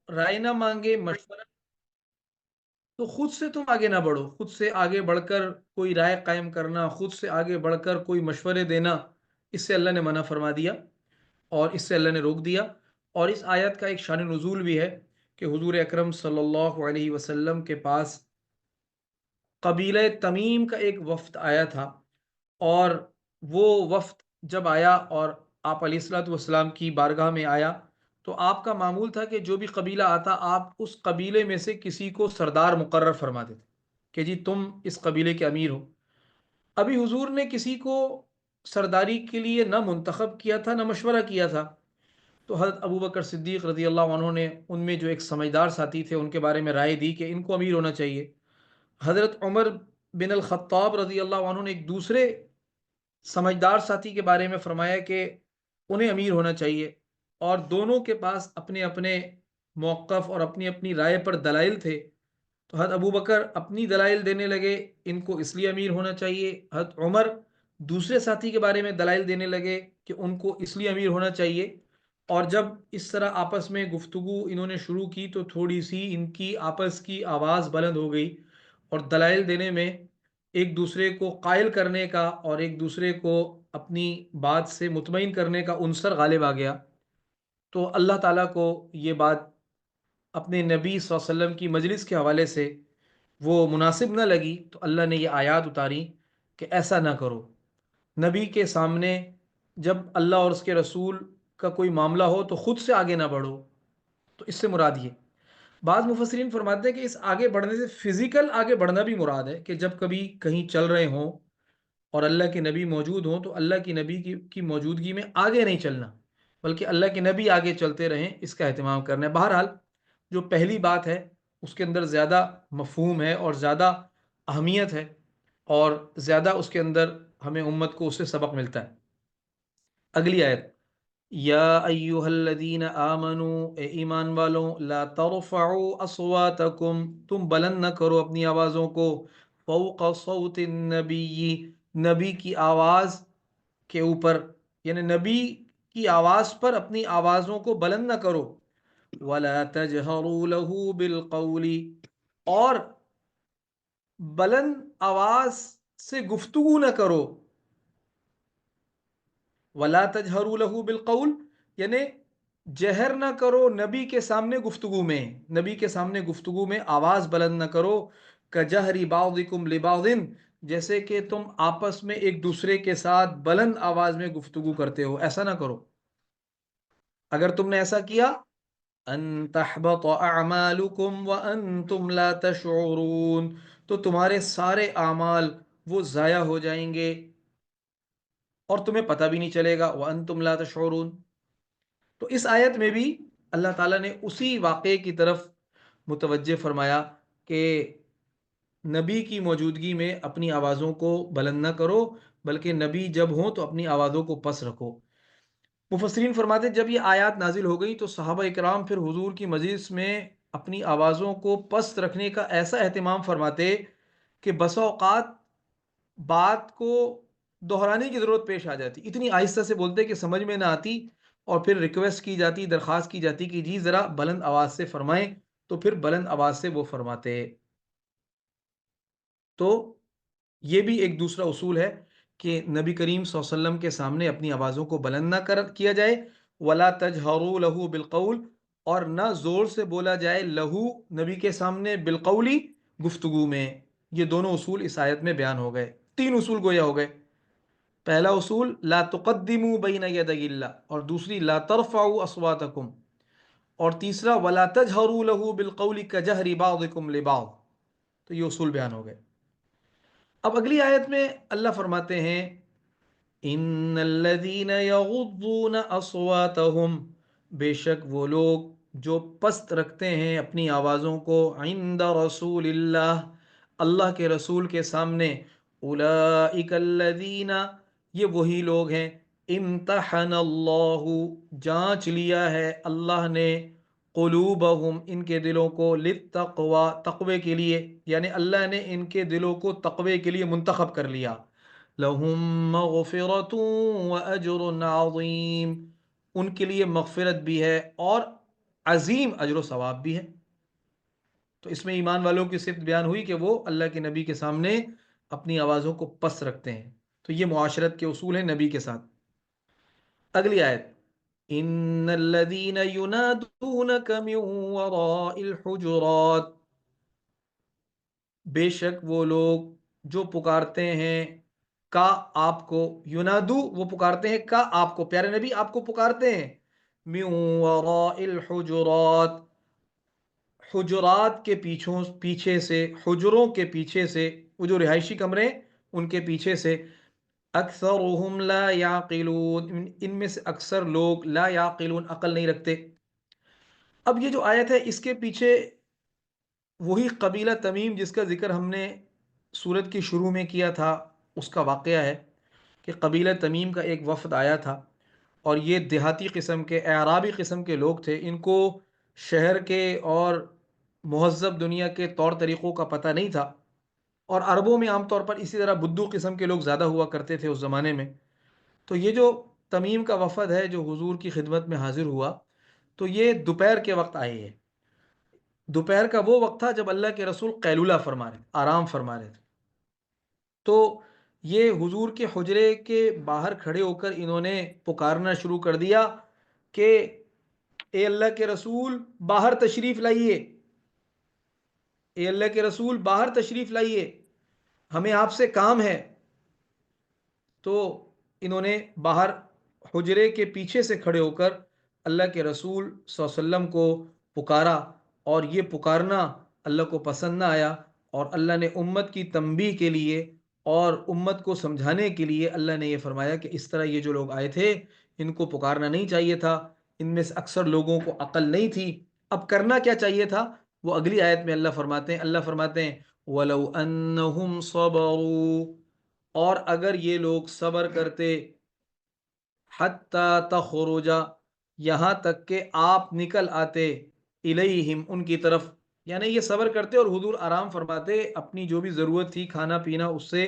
رائے نہ مانگے، مشورہ، تو خود سے تم آگے نہ بڑھو، خود سے آگے بڑھ کر کوئی رائے قائم کرنا، خود سے آگے بڑھ کر کوئی مشورے دینا، اس سے اللہ نے منع فرما دیا اور اس سے اللہ نے روک دیا۔ اور اس آیت کا ایک شان نزول بھی ہے کہ حضور اکرم صلی اللہ علیہ وسلم کے پاس قبیلہ تمیم کا ایک وفد آیا تھا، اور وہ وفد جب آیا اور آپ علیہ الصلوۃ والسلام کی بارگاہ میں آیا تو آپ کا معمول تھا کہ جو بھی قبیلہ آتا آپ اس قبیلے میں سے کسی کو سردار مقرر فرما دیتے کہ جی تم اس قبیلے کے امیر ہو۔ ابھی حضور نے کسی کو سرداری کے لیے نہ منتخب کیا تھا نہ مشورہ کیا تھا، تو حضرت ابو بکر صدیق رضی اللہ عنہ نے ان میں جو ایک سمجھدار ساتھی تھے ان کے بارے میں رائے دی کہ ان کو امیر ہونا چاہیے۔ حضرت عمر بن الخطاب رضی اللہ عنہ نے ایک دوسرے سمجھدار ساتھی کے بارے میں فرمایا کہ انہیں امیر ہونا چاہیے، اور دونوں کے پاس اپنے اپنے موقف اور اپنی اپنی رائے پر دلائل تھے۔ تو حضرت ابو بکر اپنی دلائل دینے لگے ان کو اس لیے امیر ہونا چاہیے، حضرت عمر دوسرے ساتھی کے بارے میں دلائل دینے لگے کہ ان کو اس لیے امیر ہونا چاہیے۔ اور جب اس طرح آپس میں گفتگو انہوں نے شروع کی تو تھوڑی سی ان کی آپس کی آواز بلند ہو گئی، اور دلائل دینے میں ایک دوسرے کو قائل کرنے کا اور ایک دوسرے کو اپنی بات سے مطمئن کرنے کا عنصر غالب آ گیا۔ تو اللہ تعالیٰ کو یہ بات اپنے نبی صلی اللہ علیہ وسلم کی مجلس کے حوالے سے وہ مناسب نہ لگی، تو اللہ نے یہ آیات اتاری کہ ایسا نہ کرو۔ نبی کے سامنے جب اللہ اور اس کے رسول کا کوئی معاملہ ہو تو خود سے آگے نہ بڑھو، تو اس سے مراد یہ۔ بعض مفسرین فرماتے ہیں کہ اس آگے بڑھنے سے فزیکل آگے بڑھنا بھی مراد ہے، کہ جب کبھی کہیں چل رہے ہوں اور اللہ کے نبی موجود ہوں تو اللہ کی نبی کی موجودگی میں آگے نہیں چلنا، بلکہ اللہ کے نبی آگے چلتے رہیں، اس کا اہتمام کرنا ہے۔ بہرحال جو پہلی بات ہے اس کے اندر زیادہ مفہوم ہے اور زیادہ اہمیت ہے، اور زیادہ اس کے اندر ہمیں امت کو اس سے سبق ملتا ہے۔ اگلی آیت، یا ایہا الذین آمنوا، اے ایمان والوں، لا ترفعوا اصواتکم، تم بلند نہ کرو اپنی آوازوں کو، فوق صوت النبی، نبی کی آواز کے اوپر، یعنی نبی کی آواز پر اپنی آوازوں کو بلند نہ کرو، ولا تجہروا لہ بالقول، اور بلند آواز سے گفتگو نہ کرو، ولا تجہروا لہ بالقول، یعنی جہر نہ کرو نبی کے سامنے گفتگو میں، نبی کے سامنے گفتگو میں آواز بلند نہ کرو، کجہر بعضکم لبعض، جیسے کہ تم آپس میں ایک دوسرے کے ساتھ بلند آواز میں گفتگو کرتے ہو، ایسا نہ کرو۔ اگر تم نے ایسا کیا، ان تحبط اعمالکم وانتم لا تشعرون، تو تمہارے سارے اعمال وہ ضائع ہو جائیں گے اور تمہیں پتہ بھی نہیں چلے گا، وانتم لا تشعرون۔ تو اس آیت میں بھی اللہ تعالیٰ نے اسی واقعے کی طرف متوجہ فرمایا کہ نبی کی موجودگی میں اپنی آوازوں کو بلند نہ کرو، بلکہ نبی جب ہوں تو اپنی آوازوں کو پس رکھو۔ مفسرین فرماتے جب یہ آیات نازل ہو گئی تو صحابہ اکرام پھر حضور کی مجلس میں اپنی آوازوں کو پست رکھنے کا ایسا اہتمام فرماتے کہ بسا اوقات بات کو دہرانے کی ضرورت پیش آ جاتی، اتنی آہستہ سے بولتے کہ سمجھ میں نہ آتی، اور پھر ریکویسٹ کی جاتی، درخواست کی جاتی کہ جی ذرا بلند آواز سے فرمائیں، تو پھر بلند آواز سے وہ فرماتے۔ تو یہ بھی ایک دوسرا اصول ہے کہ نبی کریم صلی اللہ علیہ وسلم کے سامنے اپنی آوازوں کو بلند نہ کیا جائے، ولا تجہروا لہ بالقول، اور نہ زور سے بولا جائے لہو نبی کے سامنے، بالقولی گفتگو میں۔ یہ دونوں اصول اس آیت میں بیان ہو گئے، تین اصول گویا ہو گئے۔ پہلا اصول لا تقدموا بین یدی اللہ، اور دوسری لا ترفعوا اصواتکم، اور تیسرا ولا تجہروا لہ بالقول کجہر بعضکم لبعض۔ تو یہ اصول بیان ہو گئے۔ اب اگلی آیت میں اللہ فرماتے ہیں ان الذین یغضون اصواتہم، بے شک وہ لوگ جو پست رکھتے ہیں اپنی آوازوں کو، عند رسول اللہ، اللہ کے رسول کے سامنے، اولئک الذین، یہ وہی لوگ ہیں، امتحن اللہ، جانچ لیا ہے اللہ نے، قلوبہم، ان کے دلوں کو، للتقوی، تقوی کے لیے، یعنی اللہ نے ان کے دلوں کو تقوی کے لیے منتخب کر لیا، لہم مغفرۃ واجر عظیم، ان کے لیے مغفرت بھی ہے اور عظیم اجر و ثواب بھی ہے۔ تو اس میں ایمان والوں کی صفت بیان ہوئی کہ وہ اللہ کے نبی کے سامنے اپنی آوازوں کو پست رکھتے ہیں۔ تو یہ معاشرت کے اصول ہیں نبی کے ساتھ۔ اگلی آیت، ان الذين ينادونك من وراء الحجرات، بے شک وہ لوگ جو پکارتے ہیں کا آپ کو، ینادو وہ پکارتے ہیں کا آپ کو، پیارے نبی آپ کو پکارتے ہیں، من وراء الحجرات، حجرات کے پیچھے سے، حجروں کے پیچھے سے، وہ جو رہائشی کمرے ان کے پیچھے سے، اکثرهم لا یعقلون، ان میں سے اکثر لوگ لا یعقلون عقل نہیں رکھتے۔ اب یہ جو آیت ہے اس کے پیچھے وہی قبیلہ تمیم جس کا ذکر ہم نے سورت کی شروع میں کیا تھا اس کا واقعہ ہے کہ قبیلہ تمیم کا ایک وفد آیا تھا، اور یہ دیہاتی قسم کے، اعرابی قسم کے لوگ تھے، ان کو شہر کے اور مہذب دنیا کے طور طریقوں کا پتہ نہیں تھا، اور عربوں میں عام طور پر اسی طرح بدو قسم کے لوگ زیادہ ہوا کرتے تھے اس زمانے میں۔ تو یہ جو تمیم کا وفد ہے جو حضور کی خدمت میں حاضر ہوا، تو یہ دوپہر کے وقت آئے ہیں۔ دوپہر کا وہ وقت تھا جب اللہ کے رسول قیلولہ فرما رہے، آرام فرما رہے تھے۔ تو یہ حضور کے حجرے کے باہر کھڑے ہو کر انہوں نے پکارنا شروع کر دیا کہ اے اللہ کے رسول باہر تشریف لائیے، اے اللہ کے رسول باہر تشریف لائیے، ہمیں آپ سے کام ہے۔ تو انہوں نے باہر حجرے کے پیچھے سے کھڑے ہو کر اللہ کے رسول صلی اللہ علیہ وسلم کو پکارا، اور یہ پکارنا اللہ کو پسند نہ آیا، اور اللہ نے امت کی تنبیہ کے لیے اور امت کو سمجھانے کے لیے اللہ نے یہ فرمایا کہ اس طرح یہ جو لوگ آئے تھے ان کو پکارنا نہیں چاہیے تھا، ان میں سے اکثر لوگوں کو عقل نہیں تھی۔ اب کرنا کیا چاہیے تھا؟ وہ اگلی آیت میں اللہ فرماتے ہیں وَلَوْ أَنَّهُمْ صَبَرُوا، اور اگر یہ لوگ صبر کرتے، حَتَّى تَخْرُجَ، یہاں تک کہ آپ نکل آتے، الیہم ان کی طرف، یعنی یہ صبر کرتے اور حضور آرام فرماتے، اپنی جو بھی ضرورت تھی کھانا پینا اس سے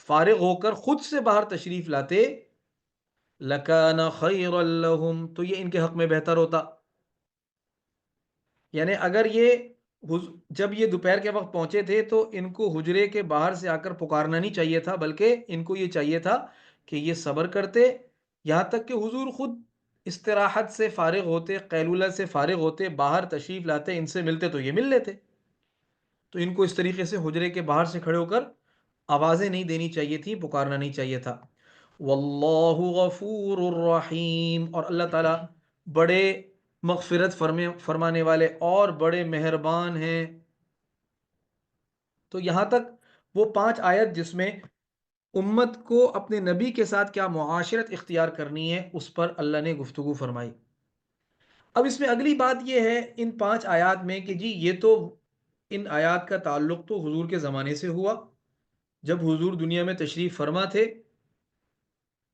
فارغ ہو کر خود سے باہر تشریف لاتے، لَكَانَ خَيْرًا لَهُمْ، تو یہ ان کے حق میں بہتر ہوتا۔ یعنی اگر جب یہ دوپہر کے وقت پہنچے تھے تو ان کو حجرے کے باہر سے آ کر پکارنا نہیں چاہیے تھا، بلکہ ان کو یہ چاہیے تھا کہ یہ صبر کرتے یہاں تک کہ حضور خود استراحت سے فارغ ہوتے، قیلولہ سے فارغ ہوتے، باہر تشریف لاتے، ان سے ملتے تو یہ مل لیتے۔ تو ان کو اس طریقے سے حجرے کے باہر سے کھڑے ہو کر آوازیں نہیں دینی چاہیے تھی، پکارنا نہیں چاہیے تھا۔ واللہ غفور الرحیم، اور اللہ تعالیٰ بڑے مغفرت فرمانے والے اور بڑے مہربان ہیں۔ تو یہاں تک وہ 5 آیت جس میں امت کو اپنے نبی کے ساتھ کیا معاشرت اختیار کرنی ہے اس پر اللہ نے گفتگو فرمائی۔ اب اس میں اگلی بات یہ ہے ان 5 آیات میں کہ جی یہ تو ان آیات کا تعلق تو حضور کے زمانے سے ہوا جب حضور دنیا میں تشریف فرما تھے۔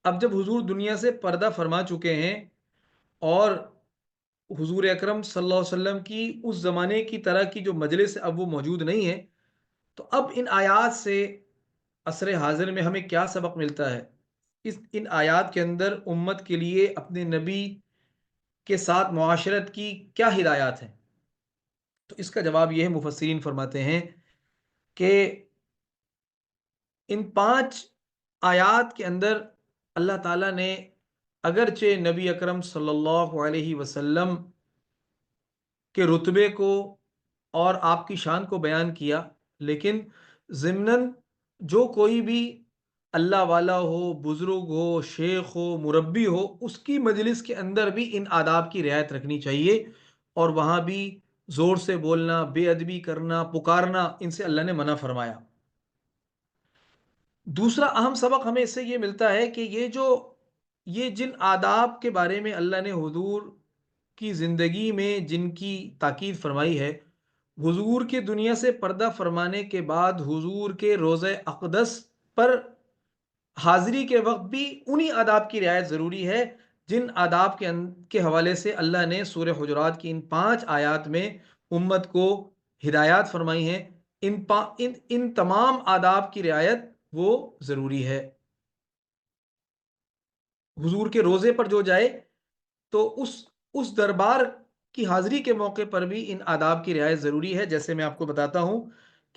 اب جب حضور دنیا سے پردہ فرما چکے ہیں اور حضور اکرم صلی اللہ علیہ وسلم کی اس زمانے کی طرح کی جو مجلس اب وہ موجود نہیں ہے، تو اب ان آیات سے عصر حاضر میں ہمیں کیا سبق ملتا ہے؟ ان آیات کے اندر امت کے لیے اپنے نبی کے ساتھ معاشرت کی کیا ہدایات ہیں؟ تو اس کا جواب یہ ہے، مفسرین فرماتے ہیں کہ ان 5 آیات کے اندر اللہ تعالیٰ نے اگرچہ نبی اکرم صلی اللہ علیہ وسلم کے رتبے کو اور آپ کی شان کو بیان کیا، لیکن ضمناً جو کوئی بھی اللہ والا ہو، بزرگ ہو، شیخ ہو، مربی ہو، اس کی مجلس کے اندر بھی ان آداب کی رعایت رکھنی چاہیے، اور وہاں بھی زور سے بولنا، بے ادبی کرنا، پکارنا، ان سے اللہ نے منع فرمایا۔ دوسرا اہم سبق ہمیں اس سے یہ ملتا ہے کہ یہ جن آداب کے بارے میں اللہ نے حضور کی زندگی میں جن کی تاکید فرمائی ہے، حضور کے دنیا سے پردہ فرمانے کے بعد حضور کے روضہ اقدس پر حاضری کے وقت بھی انہی آداب کی رعایت ضروری ہے جن آداب کے حوالے سے اللہ نے سورہ حجرات کی ان 5 آیات میں امت کو ہدایات فرمائی ہیں۔ ان تمام آداب کی رعایت وہ ضروری ہے۔ حضور کے روزے پر جو جائے تو اس دربار کی حاضری کے موقع پر بھی ان آداب کی رعایت ضروری ہے. جیسے میں آپ کو بتاتا ہوں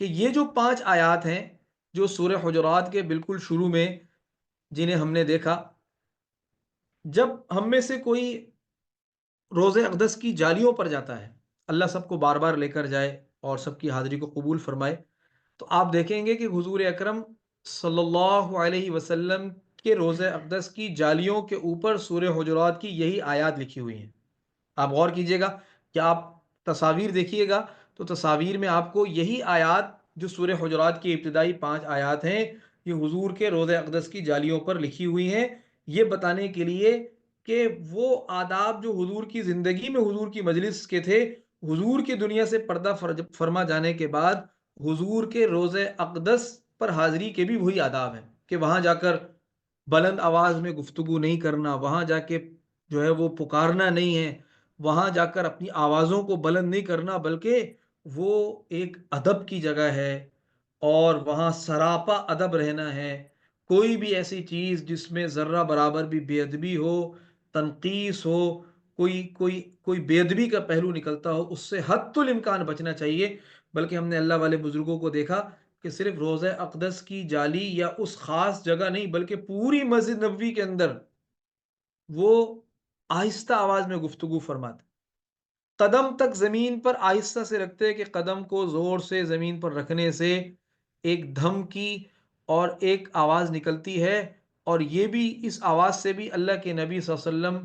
کہ یہ جو 5 آیات ہیں جو سورہ حجرات کے بالکل شروع میں جنہیں ہم نے دیکھا، جب ہم میں سے کوئی روز اقدس کی جالیوں پر جاتا ہے، اللہ سب کو بار بار لے کر جائے اور سب کی حاضری کو قبول فرمائے، تو آپ دیکھیں گے کہ حضور اکرم صلی اللہ علیہ وسلم کے روز اقدس کی جالیوں کے اوپر سورہ حجرات کی یہی آیات لکھی ہوئی ہیں. آپ غور کیجئے گا کہ آپ تصاویر دیکھیے گا تو تصاویر میں آپ کو یہی آیات جو سورہ حجرات کی ابتدائی 5 آیات ہیں یہ حضور کے روز اقدس کی جالیوں پر لکھی ہوئی ہیں، یہ بتانے کے لیے کہ وہ آداب جو حضور کی زندگی میں حضور کی مجلس کے تھے، حضور کی دنیا سے پردہ فرما جانے کے بعد حضور کے روز اقدس پر حاضری کے بھی وہی آداب ہیں کہ وہاں جا کر بلند آواز میں گفتگو نہیں کرنا، وہاں جا کے جو ہے وہ پکارنا نہیں ہے، وہاں جا کر اپنی آوازوں کو بلند نہیں کرنا، بلکہ وہ ایک ادب کی جگہ ہے اور وہاں سراپا ادب رہنا ہے. کوئی بھی ایسی چیز جس میں ذرہ برابر بھی بے ادبی ہو، تنقیص ہو، کوئی بے ادبی کا پہلو نکلتا ہو، اس سے حتی الامکان بچنا چاہیے. بلکہ ہم نے اللہ والے بزرگوں کو دیکھا کہ صرف روضہ اقدس کی جالی یا اس خاص جگہ نہیں بلکہ پوری مسجد نبوی کے اندر وہ آہستہ آواز میں گفتگو فرماتے، قدم تک زمین پر آہستہ سے رکھتے کہ قدم کو زور سے زمین پر رکھنے سے ایک دھم کی اور ایک آواز نکلتی ہے، اور یہ بھی اس آواز سے بھی اللہ کے نبی صلی اللہ علیہ وسلم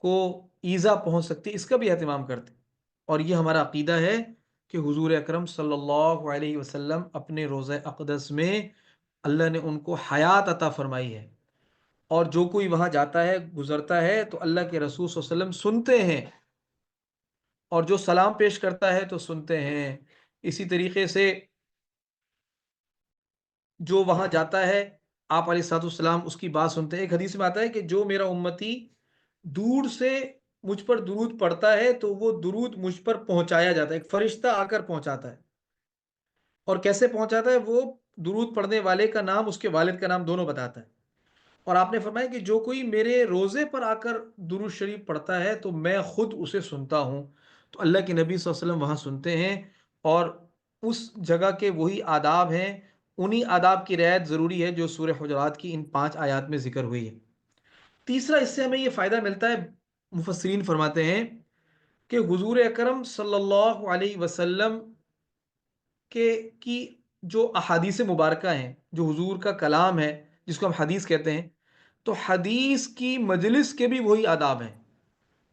کو ایذا پہنچ سکتی، اس کا بھی اہتمام کرتے. اور یہ ہمارا عقیدہ ہے کہ حضور اکرم صلی اللہ علیہ وسلم اپنے روزہ اقدس میں اللہ نے ان کو حیات عطا فرمائی ہے، اور جو کوئی وہاں جاتا ہے گزرتا ہے تو اللہ کے رسول صلی اللہ علیہ وسلم سنتے ہیں، اور جو سلام پیش کرتا ہے تو سنتے ہیں. اسی طریقے سے جو وہاں جاتا ہے آپ علیہ الصلوۃ والسلام اس کی بات سنتے ہیں. ایک حدیث میں آتا ہے کہ جو میرا امتی دور سے مجھ پر درود پڑتا ہے تو وہ درود مجھ پر پہنچایا جاتا ہے، ایک فرشتہ آ کر پہنچاتا ہے. اور کیسے پہنچاتا ہے؟ وہ درود پڑھنے والے کا نام، اس کے والد کا نام دونوں بتاتا ہے. اور آپ نے فرمایا کہ جو کوئی میرے روزے پر آ کر درود شریف پڑھتا ہے تو میں خود اسے سنتا ہوں. تو اللہ کے نبی صلی اللہ علیہ وسلم وہاں سنتے ہیں، اور اس جگہ کے وہی آداب ہیں، انہی آداب کی رعایت ضروری ہے جو سورہ حجرات کی ان 5 آیات میں ذکر ہوئی ہے. تیسرا اس سے ہمیں یہ فائدہ ملتا ہے، مفسرین فرماتے ہیں کہ حضور اکرم صلی اللہ علیہ وسلم کی جو احادیث مبارکہ ہیں، جو حضور کا کلام ہے جس کو ہم حدیث کہتے ہیں، تو حدیث کی مجلس کے بھی وہی آداب ہیں.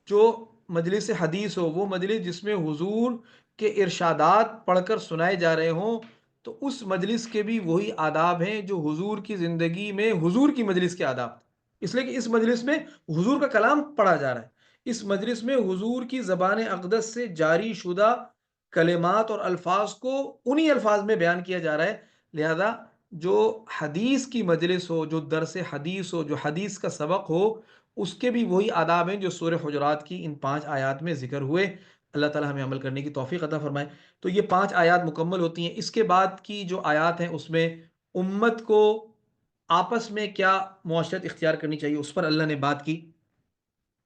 جو مجلس حدیث ہو، وہ مجلس جس میں حضور کے ارشادات پڑھ کر سنائے جا رہے ہوں، تو اس مجلس کے بھی وہی آداب ہیں جو حضور کی زندگی میں حضور کی مجلس کے آداب تھے. اس لیے کہ اس مجلس میں حضور کا کلام پڑھا جا رہا ہے، اس مجلس میں حضور کی زبان اقدس سے جاری شدہ کلمات اور الفاظ کو انہی الفاظ میں بیان کیا جا رہا ہے. لہذا جو حدیث کی مجلس ہو، جو درس حدیث ہو، جو حدیث کا سبق ہو، اس کے بھی وہی آداب ہیں جو سورہ حجرات کی ان 5 آیات میں ذکر ہوئے. اللہ تعالی ہمیں عمل کرنے کی توفیق عطا فرمائے. تو یہ 5 آیات مکمل ہوتی ہیں. اس کے بعد کی جو آیات ہیں اس میں امت کو آپس میں کیا معاشرت اختیار کرنی چاہیے اس پر اللہ نے بات کی.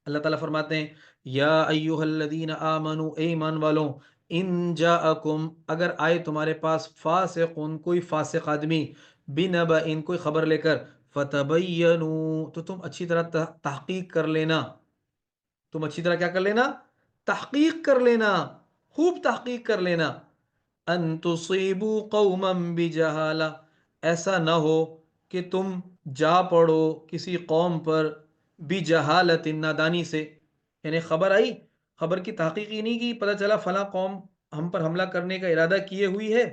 اللہ تعالیٰ فرماتے ہیں یا ایہا الذین آمنوا، اے ایمان والوں، ان جاءکم، اگر آئے تمہارے پاس، فاسقون، کوئی فاسق آدمی، بنبأ، کوئی خبر لے کر، فتبینوا، تو تم اچھی طرح تحقیق کر لینا. تم اچھی طرح کیا کر لینا؟ تحقیق کر لینا، خوب تحقیق کر لینا. ان تصیبوا قوما بجہالہ، ایسا نہ ہو کہ تم جا پڑو کسی قوم پر بجہالت، نادانی سے. یعنی خبر آئی، خبر کی تحقیق ہی نہیں کی، پتہ چلا فلاں قوم ہم پر حملہ کرنے کا ارادہ کیے ہوئی ہے،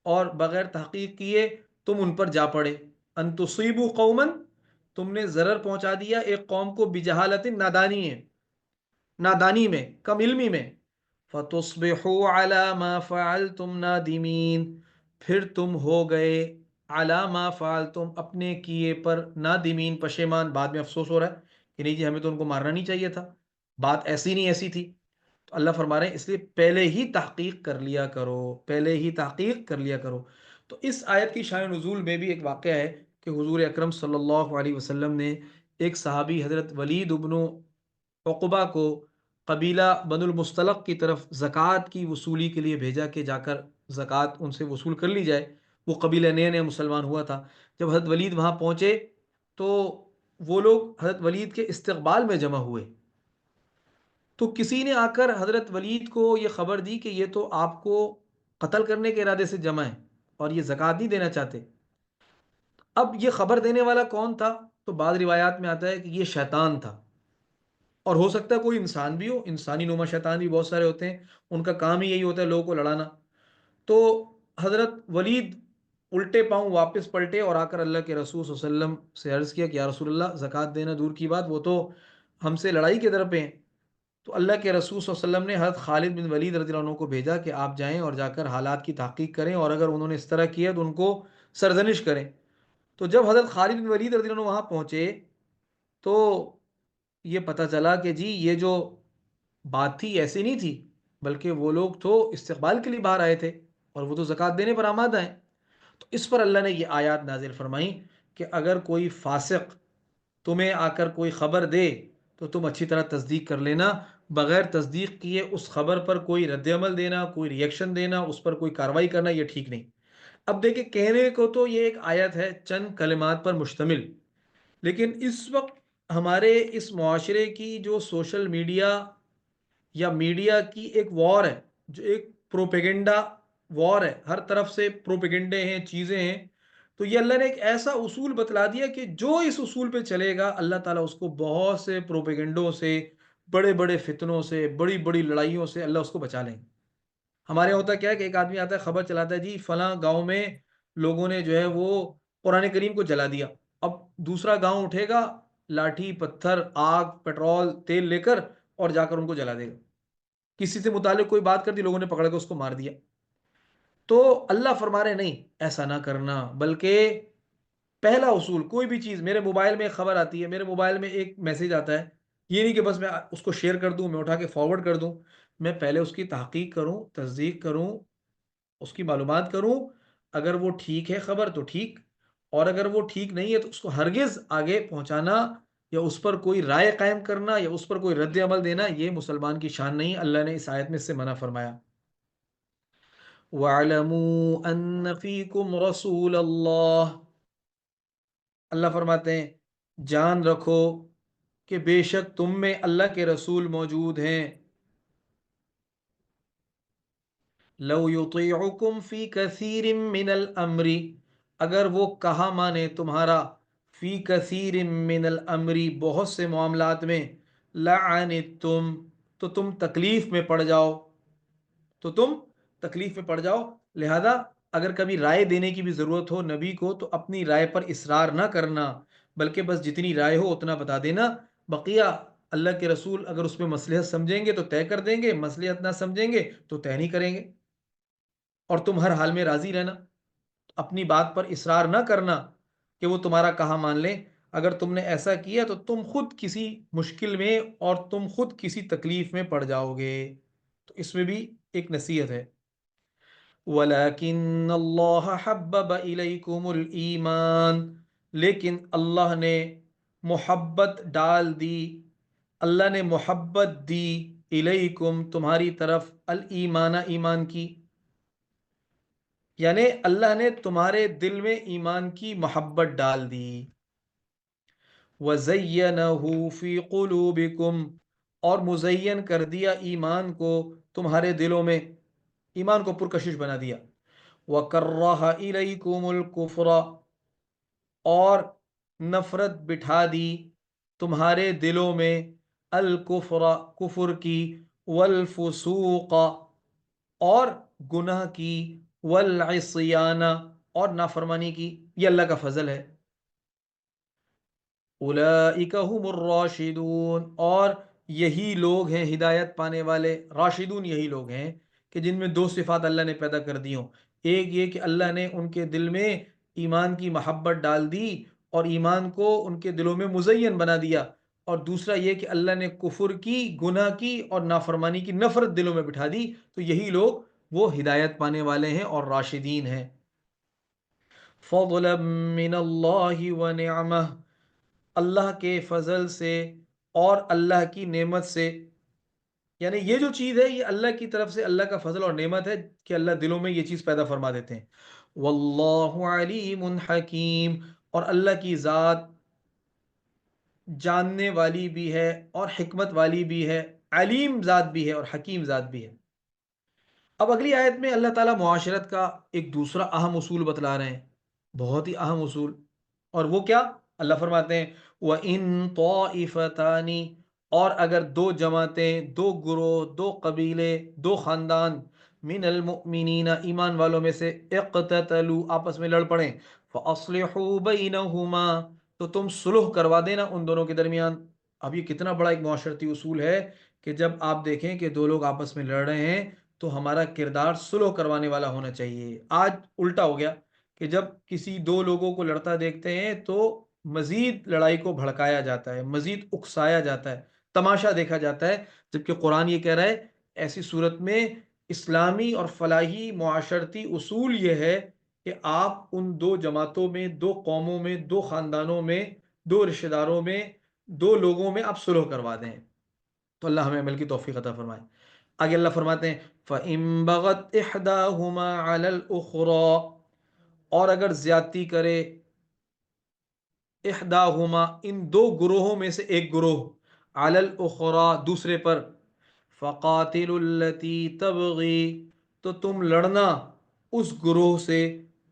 اور بغیر تحقیق کیے تم ان پر جا پڑے. ان تصیبوا قوما، تم نے ضرر پہنچا دیا ایک قوم کو، بجہالت، نادانی ہے، نادانی میں، کم علمی میں. فَتُصْبِحُوا عَلَى مَا فَعَلْتُمْ نَادِمِينَ، پھر تم ہو گئے عَلَى مَا فَعَلْتُمْ، اپنے کیے پر، نادمین، پشیمان، بعد میں افسوس ہو رہا ہے کہ نہیں جی ہمیں تو ان کو مارنا نہیں چاہیے تھا، بات ایسی نہیں ایسی تھی. تو اللہ فرما رہے ہیں اس لیے پہلے ہی تحقیق کر لیا کرو، پہلے ہی تحقیق کر لیا کرو. تو اس آیت کی شان نزول میں بھی ایک واقعہ ہے کہ حضور اکرم صلی اللہ علیہ وسلم نے ایک صحابی حضرت ولید ابن عقبہ کو قبیلہ بن المستلق کی طرف زکوٰۃ کی وصولی کے لیے بھیجا کہ جا کر زکوٰۃ ان سے وصول کر لی جائے. وہ قبیلہ نئے نئے مسلمان ہوا تھا. جب حضرت ولید وہاں پہنچے تو وہ لوگ حضرت ولید کے استقبال میں جمع ہوئے. تو کسی نے آ کر حضرت ولید کو یہ خبر دی کہ یہ تو آپ کو قتل کرنے کے ارادے سے جمع ہیں اور یہ زکوٰۃ نہیں دینا چاہتے. اب یہ خبر دینے والا کون تھا؟ تو بعض روایات میں آتا ہے کہ یہ شیطان تھا، اور ہو سکتا ہے کوئی انسان بھی ہو. انسانی نما شیطان بھی بہت سارے ہوتے ہیں، ان کا کام ہی یہی ہوتا ہے لوگوں کو لڑانا. تو حضرت ولید الٹے پاؤں واپس پلٹے اور آ کر اللہ کے رسول صلی اللہ علیہ وسلم سے عرض کیا کہ یا رسول اللہ، زکوٰۃ دینا دور کی بات، وہ تو ہم سے لڑائی کے در پہ ہیں. تو اللہ کے رسول صلی اللہ علیہ وسلم نے حضرت خالد بن ولید رضی اللہ عنہ کو بھیجا کہ آپ جائیں اور جا کر حالات کی تحقیق کریں، اور اگر انہوں نے اس طرح کیا تو ان کو سرزنش کریں. تو جب حضرت خالد بن ولید رضی اللہ عنہ وہاں پہنچے تو یہ پتہ چلا کہ جی یہ جو بات تھی ایسی نہیں تھی، بلکہ وہ لوگ تو استقبال کے لیے باہر آئے تھے اور وہ تو زکوٰۃ دینے پر آمادہ ہیں. تو اس پر اللہ نے یہ آیات نازل فرمائیں کہ اگر کوئی فاسق تمہیں آ کر کوئی خبر دے تو تم اچھی طرح تصدیق کر لینا. بغیر تصدیق کیے اس خبر پر کوئی رد عمل دینا، کوئی ریئیکشن دینا، اس پر کوئی کارروائی کرنا، یہ ٹھیک نہیں. اب دیکھیں، کہنے کو تو یہ ایک آیت ہے چند کلمات پر مشتمل، لیکن اس وقت ہمارے اس معاشرے کی جو سوشل میڈیا یا میڈیا کی ایک وار ہے، جو ایک پروپیگنڈا وار ہے، ہر طرف سے پروپیگنڈے ہیں، چیزیں ہیں. تو یہ اللہ نے ایک ایسا اصول بتلا دیا کہ جو اس اصول پہ چلے گا اللہ تعالیٰ اس کو بہت سے پروپیگنڈوں سے، بڑے بڑے فتنوں سے، بڑی بڑی لڑائیوں سے اللہ اس کو بچا لیں گے. ہمارے یہاں ہوتا کیا ہے کہ ایک آدمی آتا ہے، خبر چلاتا ہے جی فلاں گاؤں میں لوگوں نے جو ہے وہ قرآن کریم کو جلا دیا. اب دوسرا گاؤں اٹھے گا، لاٹھی پتھر آگ پیٹرول تیل لے کر، اور جا کر ان کو جلا دے گا. کسی سے متعلق کوئی بات کر دی، لوگوں نے پکڑ کے اس کو مار دیا. تو اللہ فرما رہے نہیں، ایسا نہ کرنا، بلکہ پہلا اصول، کوئی بھی چیز، میرے موبائل میں ایک خبر آتی ہے، میرے موبائل میں ایک میسج آتا ہے، یہ نہیں کہ بس میں اس کو شیئر کر دوں، میں اٹھا کے فارورڈ کر دوں. میں پہلے اس کی تحقیق کروں، تصدیق کروں، اس کی معلومات کروں. اگر وہ ٹھیک ہے خبر تو ٹھیک، اور اگر وہ ٹھیک نہیں ہے تو اس کو ہرگز آگے پہنچانا یا اس پر کوئی رائے قائم کرنا یا اس پر کوئی رد عمل دینا یہ مسلمان کی شان نہیں. اللہ نے اس آیت میں اس سے منع فرمایا. وَاعْلَمُوا أَنَّ فِيكُمْ رَسُولَ اللَّهِ، اللہ فرماتے ہیں جان رکھو کہ بے شک تم میں اللہ کے رسول موجود ہیں. لو یطیعکم فی کثیر من الامر، اگر وہ کہا مانے تمہارا، فی کثیر من الامر، بہت سے معاملات میں، لعنتم، تو تم تکلیف میں پڑ جاؤ، تو تم تکلیف میں پڑ جاؤ. لہذا اگر کبھی رائے دینے کی بھی ضرورت ہو نبی کو تو اپنی رائے پر اصرار نہ کرنا، بلکہ بس جتنی رائے ہو اتنا بتا دینا. بقیہ اللہ کے رسول اگر اس میں مصلحت سمجھیں گے تو طے کر دیں گے، مصلحت نہ سمجھیں گے تو طے نہیں کریں گے. اور تم ہر حال میں راضی رہنا، اپنی بات پر اصرار نہ کرنا کہ وہ تمہارا کہا مان لیں. اگر تم نے ایسا کیا تو تم خود کسی مشکل میں اور تم خود کسی تکلیف میں پڑ جاؤ گے. تو اس میں بھی ایک نصیحت ہے. وَلَكِنَّ اللَّهَ حَبَّبَ إِلَيْكُمُ الْإِيمَانَ، لیکن اللہ نے محبت ڈال دی، اللہ نے محبت دی، الیکم تمہاری طرف، الایمان ایمان کی، یعنی اللہ نے تمہارے دل میں ایمان کی محبت ڈال دی. وَزَيَّنَهُ فِي قُلُوبِكُمْ، اور مزین کر دیا ایمان کو تمہارے دلوں میں، ایمان کو پرکشش بنا دیا. وَكَرَّهَ إِلَيْكُمُ الْكُفْرَ، اور نفرت بٹھا دی تمہارے دلوں میں، الکفر کفر کی، والفسوق اور گناہ کی، والعصیان اور نافرمانی کی. یہ اللہ کا فضل ہے. اولئک هم الراشدون، اور یہی لوگ ہیں ہدایت پانے والے. راشدون یہی لوگ ہیں کہ جن میں دو صفات اللہ نے پیدا کر دی ہوں. ایک یہ کہ اللہ نے ان کے دل میں ایمان کی محبت ڈال دی اور ایمان کو ان کے دلوں میں مزین بنا دیا، اور دوسرا یہ کہ اللہ نے کفر کی، گناہ کی اور نافرمانی کی نفرت دلوں میں بٹھا دی. تو یہی لوگ وہ ہدایت پانے والے ہیں اور راشدین ہیں. فضلا من اللہ، اللہ کے فضل سے اور اللہ کی نعمت سے. یعنی یہ جو چیز ہے یہ اللہ کی طرف سے اللہ کا فضل اور نعمت ہے کہ اللہ دلوں میں یہ چیز پیدا فرما دیتے ہیں. واللہ علیم حکیم، اور اللہ کی ذات جاننے والی بھی ہے اور حکمت والی بھی ہے، علیم ذات بھی ہے اور حکیم ذات بھی ہے. اب اگلی آیت میں اللہ تعالیٰ معاشرت کا ایک دوسرا اہم اصول بتلا رہے ہیں، بہت ہی اہم اصول. اور وہ کیا؟ اللہ فرماتے ہیں وَإِن طَائِفَتَانِ، اور اگر دو جماعتیں، دو گروہ، دو قبیلے، دو خاندان، من المؤمنین ایمان والوں میں سے، اقتتلوا آپس میں لڑ پڑیں، فَأَصْلِحُوا بَيْنَهُمَا تو تم صلح کروا دینا ان دونوں کے درمیان. اب یہ کتنا بڑا ایک معاشرتی اصول ہے کہ جب آپ دیکھیں کہ دو لوگ آپس میں لڑ رہے ہیں تو ہمارا کردار صلح کروانے والا ہونا چاہیے. آج الٹا ہو گیا کہ جب کسی دو لوگوں کو لڑتا دیکھتے ہیں تو مزید لڑائی کو بھڑکایا جاتا ہے، مزید اکسایا جاتا ہے، تماشا دیکھا جاتا ہے، جبکہ قرآن یہ کہہ رہا ہے ایسی صورت میں اسلامی اور فلاحی معاشرتی اصول یہ ہے کہ آپ ان دو جماعتوں میں، دو قوموں میں، دو خاندانوں میں، دو رشتہ داروں میں، دو لوگوں میں آپ صلح کروا دیں. تو اللہ ہمیں عمل کی توفیق عطا فرمائے. آگے اللہ فرماتے ہیں فَإِن بَغَتْ إِحْدَاهُمَا عَلَى الْأُخْرَى، اور اگر زیادتی کرے احداہما ان دو گروہوں میں سے ایک گروہ، علی الاخری دوسرے پر، فقاتل التی تبغی تو تم لڑنا اس گروہ سے،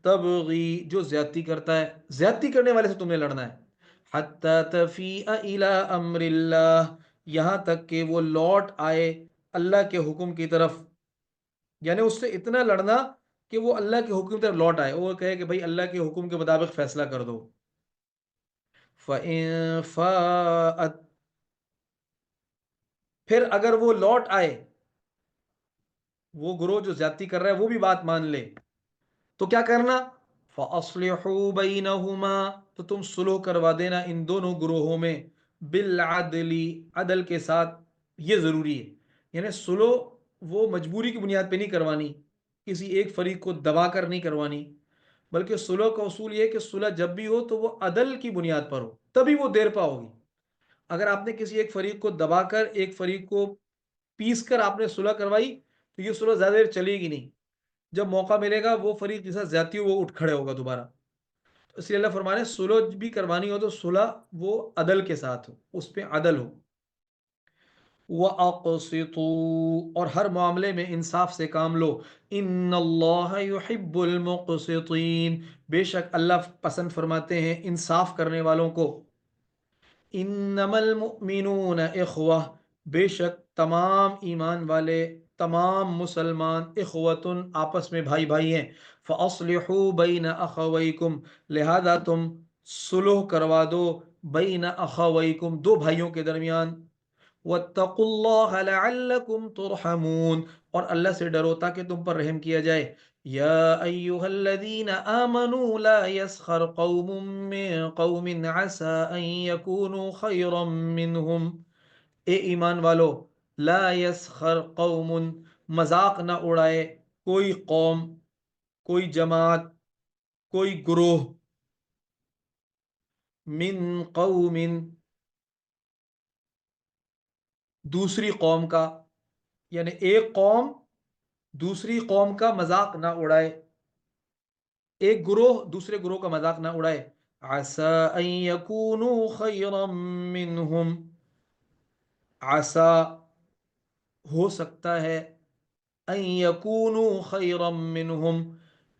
تبغی جو زیادتی کرتا ہے، زیادتی کرنے والے سے تم نے لڑنا ہے، حتی تفیء الی امر اللہ یہاں تک کہ وہ لوٹ آئے اللہ کے حکم کی طرف. یعنی اس سے اتنا لڑنا کہ وہ اللہ کے حکم کی طرف لوٹ آئے، وہ کہے کہ بھائی اللہ کے حکم کے مطابق فیصلہ کر دو. فَإِن فَاءَتْ پھر اگر وہ لوٹ آئے، وہ گروہ جو زیادتی کر رہا ہے وہ بھی بات مان لے، تو کیا کرنا؟ فَأَصْلِحُوا بَيْنَهُمَا تو تم صلح کروا دینا ان دونوں گروہوں میں، بالعدل عدل کے ساتھ. یہ ضروری ہے، یعنی صلح وہ مجبوری کی بنیاد پہ نہیں کروانی، کسی ایک فریق کو دبا کر نہیں کروانی، بلکہ صلح کا اصول یہ ہے کہ صلح جب بھی ہو تو وہ عدل کی بنیاد پر ہو، تبھی وہ دیر پا ہوگی. اگر آپ نے کسی ایک فریق کو دبا کر، ایک فریق کو پیس کر آپ نے صلح کروائی تو یہ صلح زیادہ دیر چلے گی نہیں. جب موقع ملے گا وہ فریق جیسا زیادتی ہو وہ اٹھ کھڑے ہوگا دوبارہ. تو اس لیے اللہ فرمانے صلح بھی کروانی ہو تو صلح وہ عدل کے ساتھ ہو، اس پہ عدل ہو. وَأَقْسِطُوا اور ہر معاملے میں انصاف سے کام لو. إِنَّ اللَّهَ يُحِبُّ الْمُقْسِطِينَ بے شک اللہ پسند فرماتے ہیں انصاف کرنے والوں کو. انما المؤمنون اخوہ بے شک تمام ایمان والے، تمام مسلمان، اخوتن آپس میں بھائی بھائی ہیں. فاصلحوا بین اخویکم لہذا تم صلح کروا دو، بین اخویکم دو بھائیوں کے درمیان. واتقوا اللہ لعلکم ترحمون اور اللہ سے ڈرو تاکہ تم پر رحم کیا جائے. یا ایہا الذین آمنوا لا یسخر قوم من قوم عسى ان یکونوا خیرا منہم اے ایمان والو، لا یسخر قوم مذاق نہ اڑائے کوئی قوم، کوئی جماعت، کوئی گروہ، من قوم دوسری قوم کا، یعنی ایک قوم دوسری قوم کا مذاق نہ اڑائے، ایک گروہ دوسرے گروہ کا مذاق نہ اڑائے. عسى ان يكونوا خيرا منهم عسى ہو سکتا ہے، ان يكونوا خيرا منهم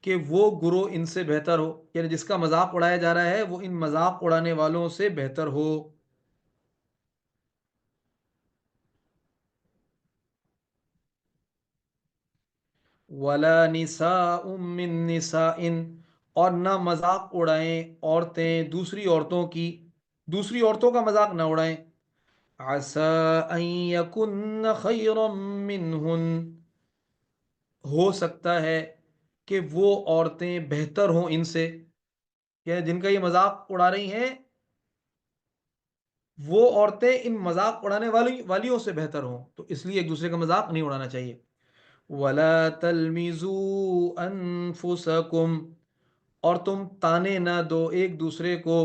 کہ وہ گروہ ان سے بہتر ہو، یعنی جس کا مذاق اڑایا جا رہا ہے وہ ان مذاق اڑانے والوں سے بہتر ہو. ولا نساء من نساء اور نہ مذاق اڑائیں عورتیں دوسری عورتوں کی، دوسری عورتوں کا مذاق نہ اڑائیں. عسى ان يكن خيرا منهن ہو سکتا ہے کہ وہ عورتیں بہتر ہوں ان سے، یعنی جن کا یہ مذاق اڑا رہی ہیں وہ عورتیں ان مذاق اڑانے والیوں سے بہتر ہوں، تو اس لیے ایک دوسرے کا مذاق نہیں اڑانا چاہیے. ولا تلمزوا انفسکم اور تم تانے نہ دو ایک دوسرے کو.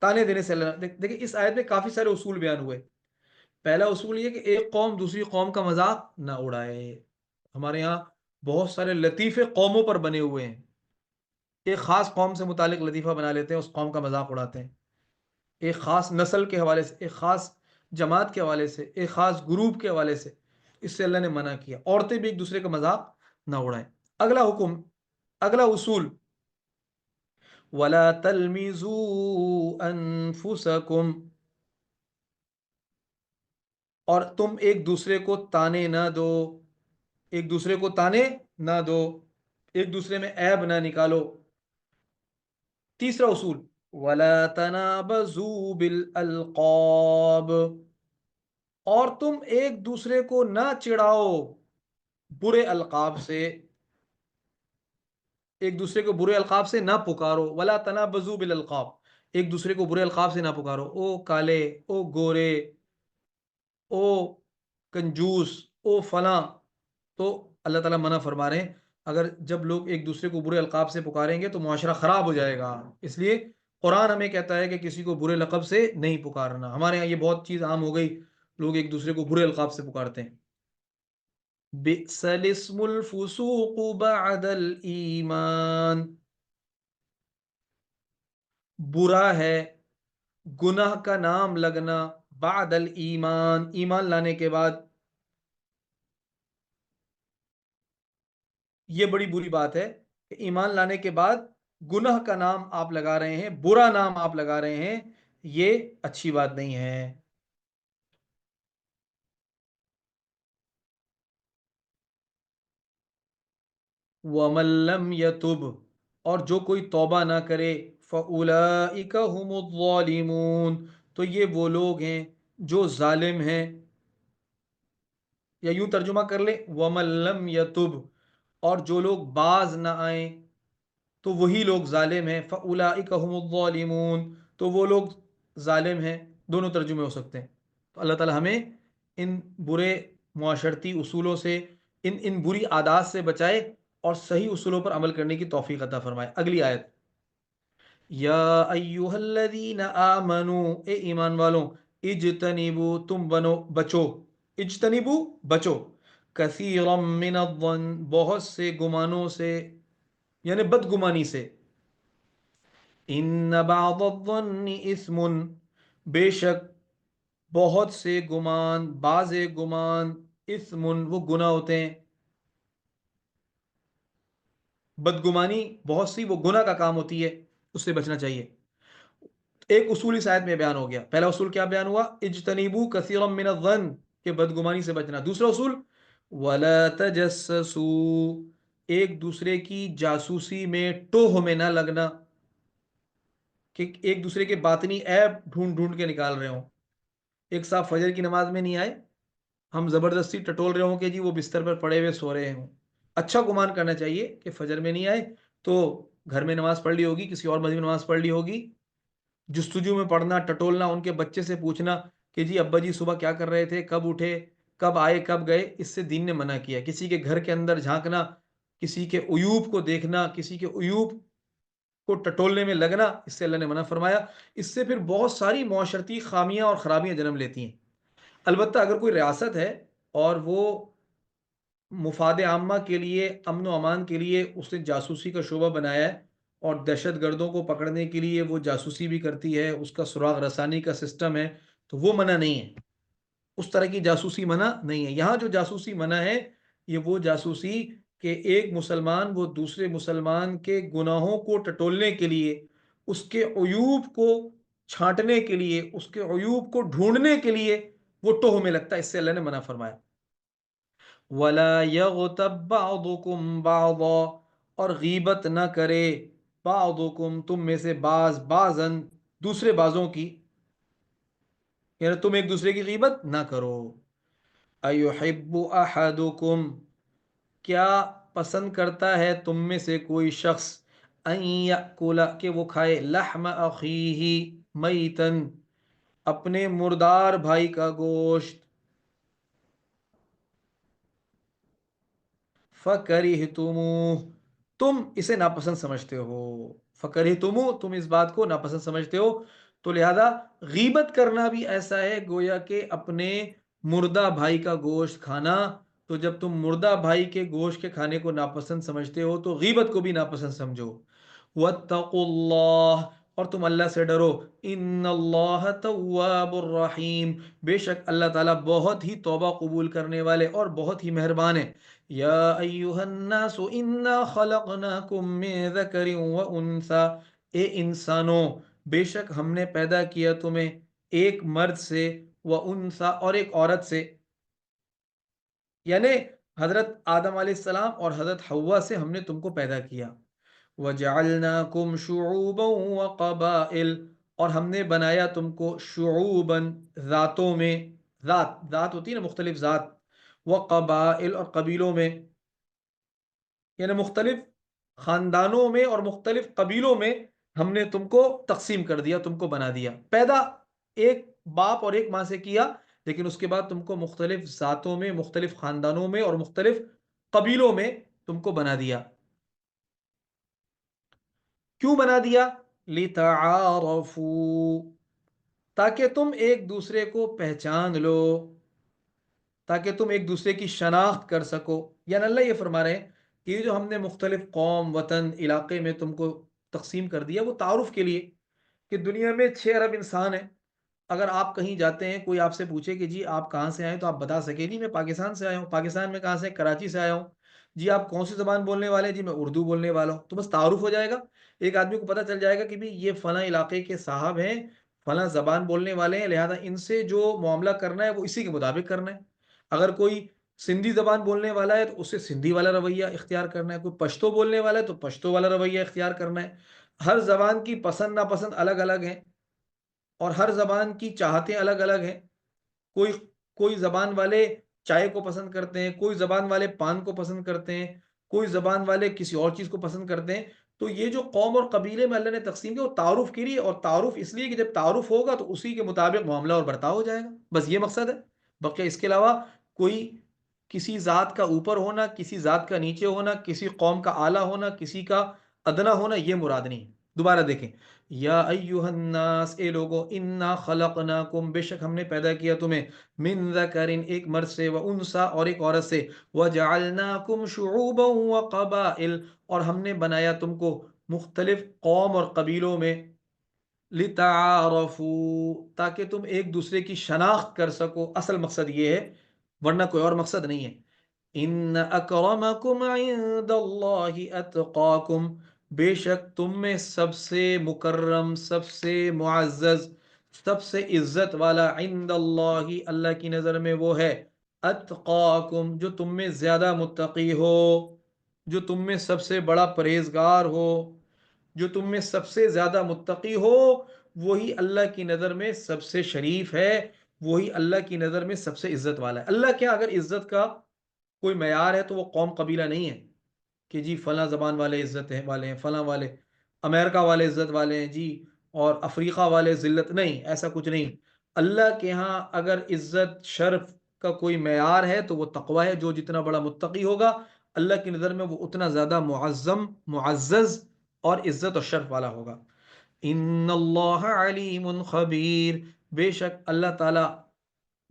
تانے دینے سے دیکھیں اس آیت میں کافی سارے اصول بیان ہوئے. پہلا اصول یہ کہ ایک قوم دوسری قوم کا مذاق نہ اڑائے. ہمارے یہاں بہت سارے لطیفے قوموں پر بنے ہوئے ہیں. ایک خاص قوم سے متعلق لطیفہ بنا لیتے ہیں، اس قوم کا مذاق اڑاتے ہیں. ایک خاص نسل کے حوالے سے، ایک خاص جماعت کے حوالے سے، ایک خاص گروپ کے حوالے سے. اس سے اللہ نے منع کیا. عورتیں بھی ایک دوسرے کا مذاق نہ اڑائیں. اگلا حکم، اگلا اصول، وَلَا تَلْمِزُوا أَنفُسَكُمْ، اور تم ایک دوسرے کو تانے نہ دو. ایک دوسرے کو تانے نہ دو، ایک دوسرے میں عیب نہ نکالو. تیسرا اصول، وَلَا تَنَابَزُوا بِالْأَلْقَابِ، اور تم ایک دوسرے کو نہ چڑھاؤ برے القاب سے. ایک دوسرے کو برے القاب سے نہ پکارو. وَلَا تَنَابَزُوا بِالْأَلْقَابِ، ایک دوسرے کو برے القاب سے نہ پکارو. او کالے، او گورے، او کنجوس، او فلاں. تو اللہ تعالیٰ منع فرما رہے ہیں، اگر جب لوگ ایک دوسرے کو برے القاب سے پکاریں گے تو معاشرہ خراب ہو جائے گا. اس لیے قرآن ہمیں کہتا ہے کہ کسی کو برے لقب سے نہیں پکارنا. ہمارے یہاں یہ بہت چیز عام ہو گئی، لوگ ایک دوسرے کو برے القاب سے پکارتے ہیں. بئس الاسم الفسوق بعد الایمان، برا ہے گناہ کا نام لگنا بعد الایمان، ایمان لانے کے بعد. یہ بڑی بری بات ہے کہ ایمان لانے کے بعد گناہ کا نام آپ لگا رہے ہیں، برا نام آپ لگا رہے ہیں. یہ اچھی بات نہیں ہے. وَمَن لَّمْ يَتُبْ، اور جو کوئی توبہ نہ کرے، فَأُولَٰئِكَ هُمُ الظَّالِمُونَ، تو یہ وہ لوگ ہیں جو ظالم ہیں. یا یوں ترجمہ کر لیں، وَمَن لَّمْ يَتُبْ، اور جو لوگ باز نہ آئیں تو وہی لوگ ظالم ہیں. فَأُولَٰئِكَ هُمُ الظَّالِمُونَ، تو وہ لوگ ظالم ہیں. دونوں ترجمے ہو سکتے ہیں. تو اللہ تعالی ہمیں ان برے معاشرتی اصولوں سے، ان بری عادات سے بچائے اور صحیح اصولوں پر عمل کرنے کی توفیق عطا فرمائے. اگلی آیت، یا ایھا الذین آمنوا، اے ایمان والوں، اجتنبوا، تم بنو بچو، اجتنبوا بچو، کثیرا من الظن، بہت سے گمانوں سے، یعنی بدگمانی سے. ان بعض الظن اثم، بے شک بہت سے گمان، بعض گمان، اثم وہ گناہ ہوتے ہیں. بدگمانی بہت سی وہ گناہ کا کام ہوتی ہے، اس سے بچنا چاہیے. ایک اصول اس آیت میں بیان ہو گیا. پہلا اصول کیا بیان ہوا؟ اجتنبوا کثیرا من الظن، کہ بدگمانی سے بچنا. دوسرا اصول، ولا تجسسوا، ایک دوسرے کی جاسوسی میں، ٹوہ میں نہ لگنا، کہ ایک دوسرے کے باطنی عیب ڈھونڈ ڈھونڈ کے نکال رہے ہوں. ایک صاحب فجر کی نماز میں نہیں آئے، ہم زبردستی ٹٹول رہے ہوں کہ جی وہ بستر پر پڑے ہوئے سو رہے ہوں. اچھا گمان کرنا چاہیے کہ فجر میں نہیں آئے تو گھر میں نماز پڑھ لی ہوگی، کسی اور مسجد میں نماز پڑھ لی ہوگی. جستجو میں پڑھنا، ٹٹولنا، ان کے بچے سے پوچھنا کہ جی ابا جی صبح کیا کر رہے تھے، کب اٹھے، کب آئے، کب گئے، اس سے دین نے منع کیا. کسی کے گھر کے اندر جھانکنا، کسی کے عیوب کو دیکھنا، کسی کے عیوب کو ٹٹولنے میں لگنا، اس سے اللہ نے منع فرمایا. اس سے پھر بہت ساری معاشرتی خامیاں اور خرابیاں جنم لیتی ہیں. البتہ اگر کوئی ریاست ہے اور وہ مفاد عامہ کے لیے، امن و امان کے لیے اس نے جاسوسی کا شعبہ بنایا ہے اور دہشت گردوں کو پکڑنے کے لیے وہ جاسوسی بھی کرتی ہے، اس کا سراغ رسانی کا سسٹم ہے، تو وہ منع نہیں ہے. اس طرح کی جاسوسی منع نہیں ہے. یہاں جو جاسوسی منع ہے، یہ وہ جاسوسی کہ ایک مسلمان وہ دوسرے مسلمان کے گناہوں کو ٹٹولنے کے لیے، اس کے عیوب کو چھانٹنے کے لیے، اس کے عیوب کو ڈھونڈنے کے لیے وہ ٹوہ میں لگتا ہے. اس سے اللہ نے منع فرمایا. وَلَا يَغْتَبْ بَعْضُكُمْ بَعْضًا، اور غیبت نہ کرے بعضکم، تم میں سے بعض، بعضاً دوسرے بعضوں کی، یعنی تم ایک دوسرے کی غیبت نہ کرو. أَيُحِبُّ أَحَدُكُمْ، کیا پسند کرتا ہے تم میں سے کوئی شخص، أَن يَأْكُلَ، کہ وہ کھائے، لحم أَخِيهِ مَيْتًا، اپنے مردار بھائی کا گوشت، فَكَرِهْتُمُوهُ، تم اسے ناپسند سمجھتے ہو. فَكَرِهْتُمُوهُ، تم اس بات کو ناپسند سمجھتے ہو. تو لہذا غیبت کرنا بھی ایسا ہے گویا کہ اپنے مردہ بھائی کا گوشت کھانا. تو جب تم مردہ بھائی کے گوشت کے کھانے کو ناپسند سمجھتے ہو تو غیبت کو بھی ناپسند سمجھو. واتقوا اللہ، اور تم اللہ سے ڈرو. ان اللہ تواب الرحیم، بے شک اللہ تعالیٰ بہت ہی توبہ قبول کرنے والے اور بہت ہی مہربان ہے. یا ایھا الناس انا خلقناکم من ذکر وانثی، اے انسانوں بے شک ہم نے پیدا کیا تمہیں ایک مرد سے وانثی اور ایک عورت سے، یعنی حضرت آدم علیہ السلام اور حضرت حوا سے ہم نے تم کو پیدا کیا. وَجَعَلْنَاكُمْ شُعُوبًا وَقَبَائِلَ، اور ہم نے بنایا تم کو شعوباً ذاتوں میں، ذات ہوتی ہے نا مختلف ذات، وقبائل اور قبیلوں میں، یعنی مختلف خاندانوں میں اور مختلف قبیلوں میں ہم نے تم کو تقسیم کر دیا، تم کو بنا دیا. پیدا ایک باپ اور ایک ماں سے کیا، لیکن اس کے بعد تم کو مختلف ذاتوں میں، مختلف خاندانوں میں اور مختلف قبیلوں میں تم کو بنا دیا. کیوں بنا دیا؟ لِتَعَارَفُوا، تاکہ تم ایک دوسرے کو پہچان لو، تاکہ تم ایک دوسرے کی شناخت کر سکو. یعنی اللہ یہ فرما رہے ہیں کہ یہ جو ہم نے مختلف قوم، وطن، علاقے میں تم کو تقسیم کر دیا وہ تعارف کے لیے، کہ دنیا میں 6 ارب انسان ہیں. اگر آپ کہیں جاتے ہیں کوئی آپ سے پوچھے کہ جی آپ کہاں سے آئے تو آپ بتا سکیں جی میں پاکستان سے آیا ہوں. پاکستان میں کہاں سے؟ کراچی سے آیا ہوں. جی آپ کون سی زبان بولنے والے ہیں؟ جی میں اردو بولنے والا ہوں. تو بس تعارف ہو جائے گا، ایک آدمی کو پتہ چل جائے گا کہ بھی یہ فلاں علاقے کے صاحب ہیں، فلاں زبان بولنے والے ہیں، لہذا ان سے جو معاملہ کرنا ہے وہ اسی کے مطابق کرنا ہے. اگر کوئی سندھی زبان بولنے والا ہے تو اسے سندھی والا رویہ اختیار کرنا ہے، کوئی پشتو بولنے والا ہے تو پشتو والا رویہ اختیار کرنا ہے. ہر زبان کی پسند ناپسند الگ الگ ہیں اور ہر زبان کی چاہتیں الگ الگ ہیں. کوئی کوئی زبان والے چائے کو پسند کرتے ہیں، کوئی زبان والے پان کو پسند کرتے ہیں، کوئی زبان والے کسی اور چیز کو پسند کرتے ہیں. تو یہ جو قوم اور قبیلے میں اللہ نے تقسیم کیا وہ تعارف کے لیے، اور تعارف اس لیے کہ جب تعارف ہوگا تو اسی کے مطابق معاملہ اور برتاؤ ہو جائے گا. بس یہ مقصد ہے. بقیہ اس کے علاوہ کوئی کسی ذات کا اوپر ہونا، کسی ذات کا نیچے ہونا، کسی قوم کا اعلیٰ ہونا، کسی کا ادنا ہونا، یہ مراد نہیں. دوبارہ دیکھیں، یا ایھا الناس، اے لوگو، انا خلقناکم، بے شک ہم نے پیدا کیا تمہیں، من ذکر، ایک مرد سے، وانثی اور ایک عورت سے، وجعلناکم شعوبا وقبائل، اور ہم نے بنایا تم کو مختلف قوم اور قبیلوں میں، لتعارفوا، تاکہ تم ایک دوسرے کی شناخت کر سکو. اصل مقصد یہ ہے، ورنہ کوئی اور مقصد نہیں ہے. ان اکرمکم عند اللہ اتقاکم، بے شک تم میں سب سے مکرم، سب سے معزز، سب سے عزت والا، عند اللہ، اللہ کی نظر میں وہ ہے، اتقاکم، جو تم میں زیادہ متقی ہو، جو تم میں سب سے بڑا پرہیزگار ہو، جو تم میں سب سے زیادہ متقی ہو، وہی اللہ کی نظر میں سب سے شریف ہے، وہی اللہ کی نظر میں سب سے عزت والا ہے. اللہ کیا اگر عزت کا کوئی معیار ہے تو وہ قوم قبیلہ نہیں ہے کہ جی فلاں زبان والے عزت والے ہیں، فلاں والے امریکہ والے عزت والے ہیں جی، اور افریقہ والے ذلت، نہیں، ایسا کچھ نہیں. اللہ کے ہاں اگر عزت شرف کا کوئی معیار ہے تو وہ تقوی ہے. جو جتنا بڑا متقی ہوگا اللہ کی نظر میں وہ اتنا زیادہ معظم، معزز اور عزت اور شرف والا ہوگا. ان اللہ علیم خبیر، بے شک اللہ تعالی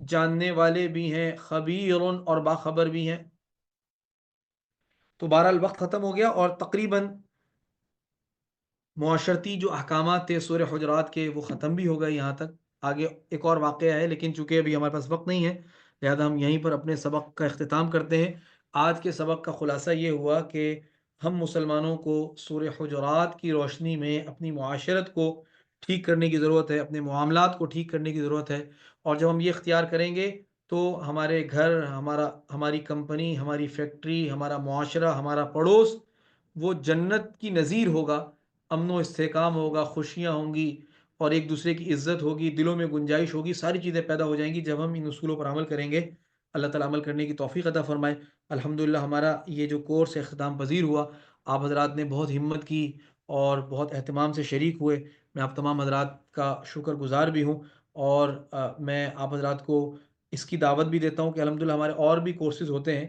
جاننے والے بھی ہیں، خبیر اور باخبر بھی ہیں. تو بہرحال وقت ختم ہو گیا اور تقریباً معاشرتی جو احکامات تھے سورہ حجرات کے وہ ختم بھی ہو گئے. یہاں تک آگے ایک اور واقعہ ہے، لیکن چونکہ ابھی ہمارے پاس وقت نہیں ہے لہذا ہم یہیں پر اپنے سبق کا اختتام کرتے ہیں. آج کے سبق کا خلاصہ یہ ہوا کہ ہم مسلمانوں کو سورہ حجرات کی روشنی میں اپنی معاشرت کو ٹھیک کرنے کی ضرورت ہے، اپنے معاملات کو ٹھیک کرنے کی ضرورت ہے. اور جب ہم یہ اختیار کریں گے تو ہمارے گھر، ہماری کمپنی، ہماری فیکٹری، ہمارا معاشرہ، ہمارا پڑوس وہ جنت کی نظیر ہوگا. امن و استحکام ہوگا، خوشیاں ہوں گی اور ایک دوسرے کی عزت ہوگی، دلوں میں گنجائش ہوگی، ساری چیزیں پیدا ہو جائیں گی جب ہم ان اصولوں پر عمل کریں گے. اللہ تعالیٰ عمل کرنے کی توفیق عطا فرمائے. الحمدللہ ہمارا یہ جو کورس اختتام پذیر ہوا. آپ حضرات نے بہت ہمت کی اور بہت اہتمام سے شریک ہوئے. میں آپ تمام حضرات کا شکر گزار بھی ہوں، اور میں آپ حضرات کو اس کی دعوت بھی دیتا ہوں کہ الحمدللہ ہمارے اور بھی کورسز ہوتے ہیں.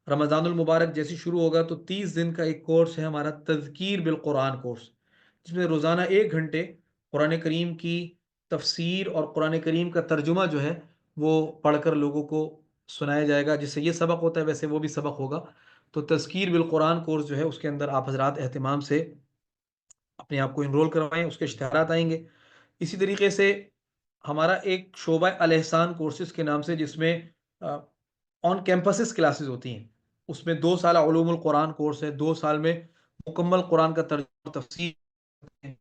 رمضان المبارک جیسے شروع ہوگا تو 30 دن کا ایک کورس ہے ہمارا تذکیر بالقرآن کورس، جس میں روزانہ 1 گھنٹے قرآن کریم کی تفسیر اور قرآن کریم کا ترجمہ جو ہے وہ پڑھ کر لوگوں کو سنایا جائے گا، جس سے یہ سبق ہوتا ہے ویسے وہ بھی سبق ہوگا۔ تو تذکیر بالقرآن کورس جو ہے اس کے اندر آپ حضرات اہتمام سے اپنے آپ کو انرول کروائیں، اس کے اشتہارات آئیں گے۔ اسی طریقے سے ہمارا ایک شعبہ الاحسان کورسز کے نام سے، جس میں آن کیمپسز کلاسز ہوتی ہیں، اس میں 2 سال علوم القرآن کورس ہے، 2 سال میں مکمل قرآن کا ترجمہ تفسیر ہے۔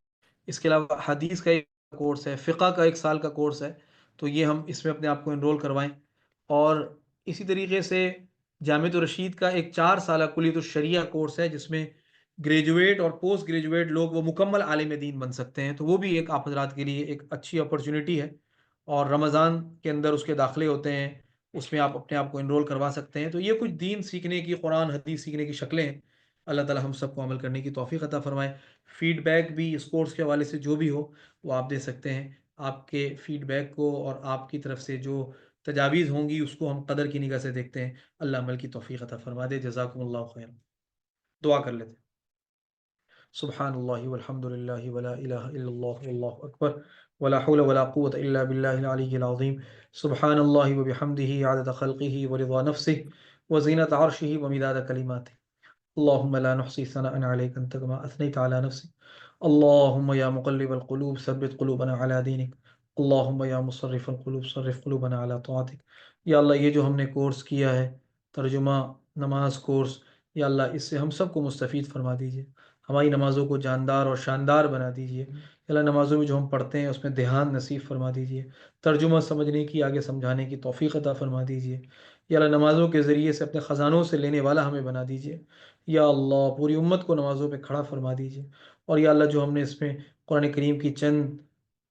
اس کے علاوہ حدیث کا ایک کورس ہے، فقہ کا 1 سال کا کورس ہے، تو یہ ہم اس میں اپنے آپ کو انرول کروائیں۔ اور اسی طریقے سے جامعۃ الرشید کا ایک 4 سالہ کلیت الشریعہ کورس ہے، جس میں گریجویٹ اور پوسٹ گریجویٹ لوگ وہ مکمل عالم دین بن سکتے ہیں، تو وہ بھی ایک آپ حضرات کے لیے ایک اچھی اپرچونٹی ہے۔ اور رمضان کے اندر اس کے داخلے ہوتے ہیں، اس میں آپ اپنے آپ کو انرول کروا سکتے ہیں۔ تو یہ کچھ دین سیکھنے کی، قرآن حدیث سیکھنے کی شکلیں ہیں۔ اللہ تعالی ہم سب کو عمل کرنے کی توفیق عطا فرمائے۔ فیڈ بیک بھی اس کورس کے حوالے سے جو بھی ہو وہ آپ دے سکتے ہیں۔ آپ کے فیڈ بیک کو اور آپ کی طرف سے جو تجاویز ہوں گی اس کو ہم قدر کی نگاہ سے دیکھتے ہیں۔ اللہ عمل کی توفیق عطا فرما دے۔ جزاکم اللہ خیر۔ دعا کر لیتے ہیں۔ سبحان اللہ والحمد للہ ولا الہ الا اللہ واللہ اکبر ولا حول ولا قوة الا باللہ العلی العظیم۔ سبحان اللہ وبحمدہ عدد خلقہ ورضا نفسہ وزینت عرشہ ومداد کلماتہ۔ اللهم لا نحصي ثناء عليك أنت كما أثنيت على نفسك. اللهم يا مقلب القلوب ثبت قلوبنا على دينك. اللهم يا مصرف القلوب صرف قلوبنا على طاعتك. یا اللہ یہ جو ہم نے کورس کیا ہے ترجمہ نماز کورس، یا اللہ اس سے ہم سب کو مستفید فرما دیجیے، ہماری نمازوں کو جاندار اور شاندار بنا دیجیے۔ یا اللہ نمازوں میں جو ہم پڑھتے ہیں اس میں دھیان نصیب فرما دیجیے، ترجمہ سمجھنے کی، آگے سمجھانے کی توفیق عطا فرما دیجیے۔ یا اللہ نمازوں کے ذریعے سے اپنے خزانوں سے لینے والا ہمیں بنا دیجیے۔ یا اللہ پوری امت کو نمازوں پہ کھڑا فرما دیجیے۔ اور یا اللہ جو ہم نے اس میں قرآن کریم کی چند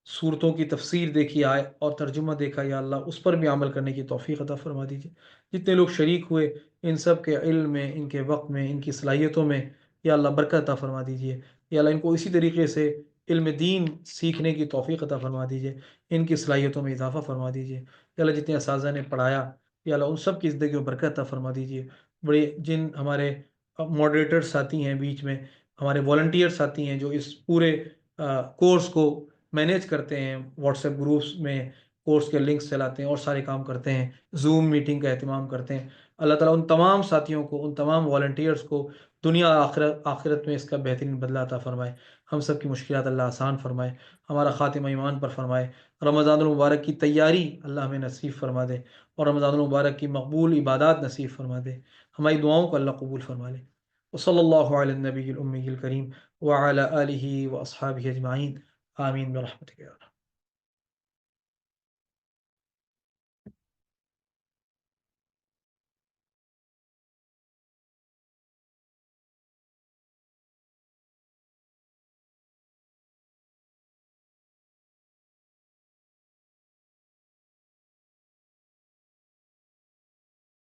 صورتوں کی تفسیر دیکھی آئے اور ترجمہ دیکھا، یا اللہ اس پر بھی عمل کرنے کی توفیق عطا فرما دیجیے۔ جتنے لوگ شریک ہوئے ان سب کے علم میں، ان کے وقت میں، ان کی صلاحیتوں میں یا اللہ برکت عطا فرما دیجیے۔ یا اللہ ان کو اسی طریقے سے علم دین سیکھنے کی توفیق عطا فرما دیجیے، ان کی صلاحیتوں میں اضافہ فرما دیجیے۔ یا اللہ جتنے اساتذہ نے پڑھایا یا اللہ ان سب کی زندگیوں میں برکت عطا فرما دیجیے۔ بڑے جن ہمارے ماڈریٹر ساتھی ہیں، بیچ میں ہمارے والنٹیئر ساتھی ہیں جو اس پورے کورس کو مینیج کرتے ہیں، واٹس ایپ گروپس میں کورس کے لنکس چلاتے ہیں اور سارے کام کرتے ہیں، زوم میٹنگ کا اہتمام کرتے ہیں۔ اللہ تعالیٰ ان تمام ساتھیوں کو، ان تمام والنٹیئرس کو دنیا آخرت میں اس کا بہترین بدلہ عطا فرمائے۔ ہم سب کی مشکلات اللہ آسان فرمائے، ہمارا خاتمہ ایمان پر فرمائے۔ رمضان المبارک کی تیاری اللہ ہمیں نصیب فرما دے، اور رمضان المبارک کی مقبول عبادات نصیب فرما دے، ہماری دعاؤں کو اللہ قبول فرما لے۔ وصلی اللہ علی النبی الامی الکریم وعلی آلہ واصحابہ اجمعین، آمین برحمتک یا رب۔